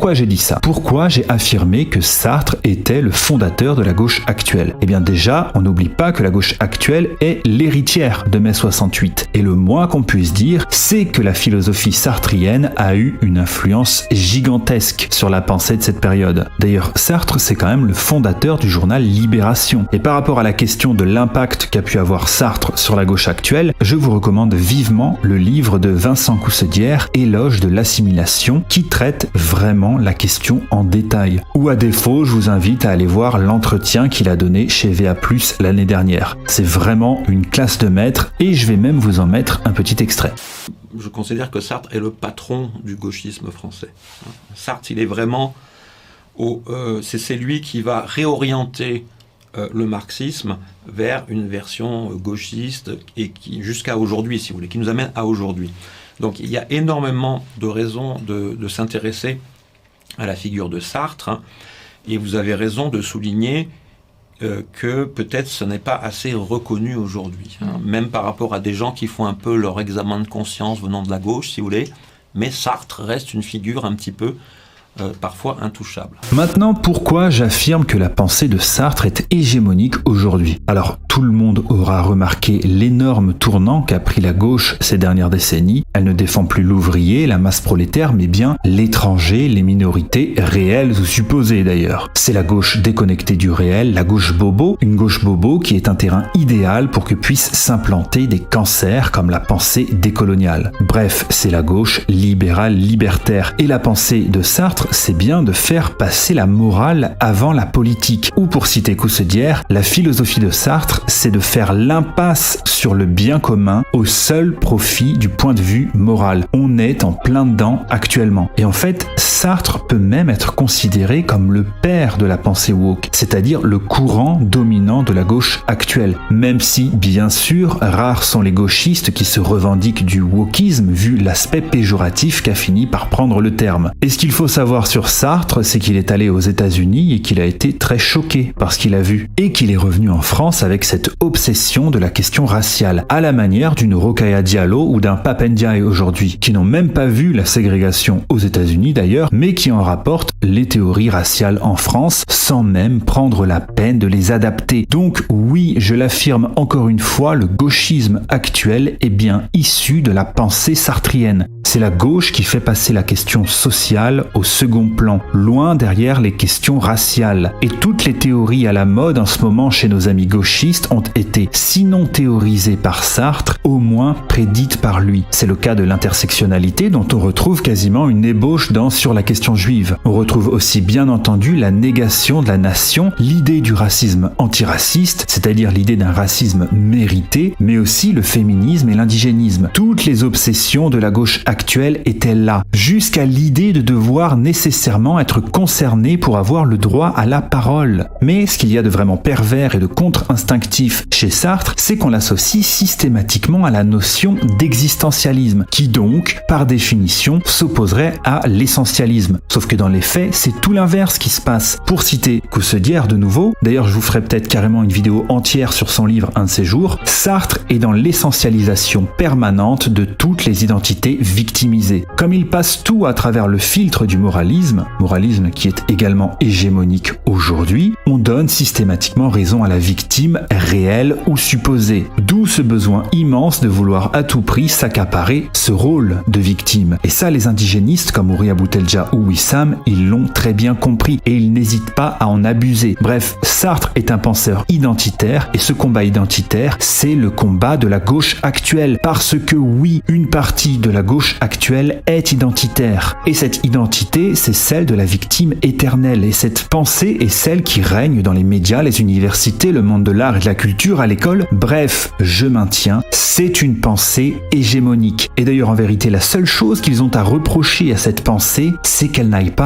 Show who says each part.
Speaker 1: pourquoi j'ai dit ça? Pourquoi j'ai affirmé que Sartre était le fondateur de la gauche actuelle? Eh bien déjà, on n'oublie pas que la gauche actuelle est l'héritière de mai 68. Et le moins qu'on puisse dire, c'est que la philosophie sartrienne a eu une influence gigantesque sur la pensée de cette période. D'ailleurs, Sartre, c'est quand même le fondateur du journal Libération. Et par rapport à la question de l'impact qu'a pu avoir Sartre sur la gauche actuelle, je vous recommande vivement le livre de Vincent Coussedière, Éloge de l'assimilation, qui traite vraiment la question en détail. Ou à défaut, je vous invite à aller voir l'entretien qu'il a donné chez VA+, l'année dernière. C'est vraiment une classe de maître et je vais même vous en mettre un petit extrait.
Speaker 2: Je considère que Sartre est le patron du gauchisme français. Sartre, il est vraiment... c'est lui qui va réorienter le marxisme vers une version gauchiste et qui, jusqu'à aujourd'hui, si vous voulez, qui nous amène à aujourd'hui. Donc il y a énormément de raisons de s'intéresser à la figure de Sartre, et vous avez raison de souligner que peut-être ce n'est pas assez reconnu aujourd'hui, même par rapport à des gens qui font un peu leur examen de conscience venant de la gauche, si vous voulez, mais Sartre reste une figure un petit peu parfois intouchable.
Speaker 1: Maintenant, pourquoi j'affirme que la pensée de Sartre est hégémonique aujourd'hui? Alors, tout le monde aura remarqué l'énorme tournant qu'a pris la gauche ces dernières décennies. Elle ne défend plus l'ouvrier, la masse prolétaire, mais bien l'étranger, les minorités, réelles ou supposées d'ailleurs. C'est la gauche déconnectée du réel, la gauche bobo, une gauche bobo qui est un terrain idéal pour que puissent s'implanter des cancers comme la pensée décoloniale. Bref, c'est la gauche libérale libertaire. Et la pensée de Sartre, c'est bien de faire passer la morale avant la politique. Ou pour citer Coussedière, la philosophie de Sartre, c'est de faire l'impasse sur le bien commun au seul profit du point de vue moral. On est en plein dedans actuellement. Et en fait, Sartre peut même être considéré comme le père de la pensée woke, c'est-à-dire le courant dominant de la gauche actuelle. Même si, bien sûr, rares sont les gauchistes qui se revendiquent du wokisme vu l'aspect péjoratif qu'a fini par prendre le terme. Et ce qu'il faut savoir sur Sartre, c'est qu'il est allé aux États-Unis et qu'il a été très choqué par ce qu'il a vu. Et qu'il est revenu en France avec cette obsession de la question raciale, à la manière d'une Rokhaya Diallo ou d'un Pape Ndiaye aujourd'hui, qui n'ont même pas vu la ségrégation aux États-Unis d'ailleurs, mais qui en rapportent les théories raciales en France, sans même prendre la peine de les adapter. Donc oui, je l'affirme encore une fois, le gauchisme actuel est bien issu de la pensée sartrienne. C'est la gauche qui fait passer la question sociale au second plan, loin derrière les questions raciales. Et toutes les théories à la mode en ce moment chez nos amis gauchistes ont été, sinon théorisées par Sartre, au moins prédites par lui. C'est le cas de l'intersectionnalité dont on retrouve quasiment une ébauche dans Sur la question juive. On retrouve aussi bien entendu la négation de la nation, l'idée du racisme antiraciste, c'est-à-dire l'idée d'un racisme mérité, mais aussi le féminisme et l'indigénisme. Toutes les obsessions de la gauche actuelle étaient là, jusqu'à l'idée de devoir nécessairement être concerné pour avoir le droit à la parole. Mais ce qu'il y a de vraiment pervers et de contre-instinctif chez Sartre, c'est qu'on l'associe systématiquement à la notion d'existentialisme, qui donc, par définition, s'opposerait à l'essentialisme. Sauf que dans les faits, c'est tout l'inverse qui se passe. Pour citer Coussedière de nouveau, d'ailleurs je vous ferai peut-être carrément une vidéo entière sur son livre un de ces jours, Sartre est dans l'essentialisation permanente de toutes les identités victimisées. Comme il passe tout à travers le filtre du moralisme qui est également hégémonique aujourd'hui, on donne systématiquement raison à la victime réelle ou supposée. D'où ce besoin immense de vouloir à tout prix s'accaparer ce rôle de victime. Et ça, les indigénistes comme Ouria Boutelja ou Wissam, ils l'ont très bien compris et ils n'hésitent pas à en abuser. Bref, Sartre est un penseur identitaire et ce combat identitaire, c'est le combat de la gauche actuelle. Parce que oui, une partie de la gauche actuelle est identitaire. Et cette identité, c'est celle de la victime éternelle. Et cette pensée est celle qui règne dans les médias, les universités, le monde de l'art et de la culture, à l'école. Bref, je maintiens, c'est une pensée hégémonique. Et d'ailleurs, en vérité, la seule chose qu'ils ont à reprocher à cette pensée, c'est qu'elle n'aille pas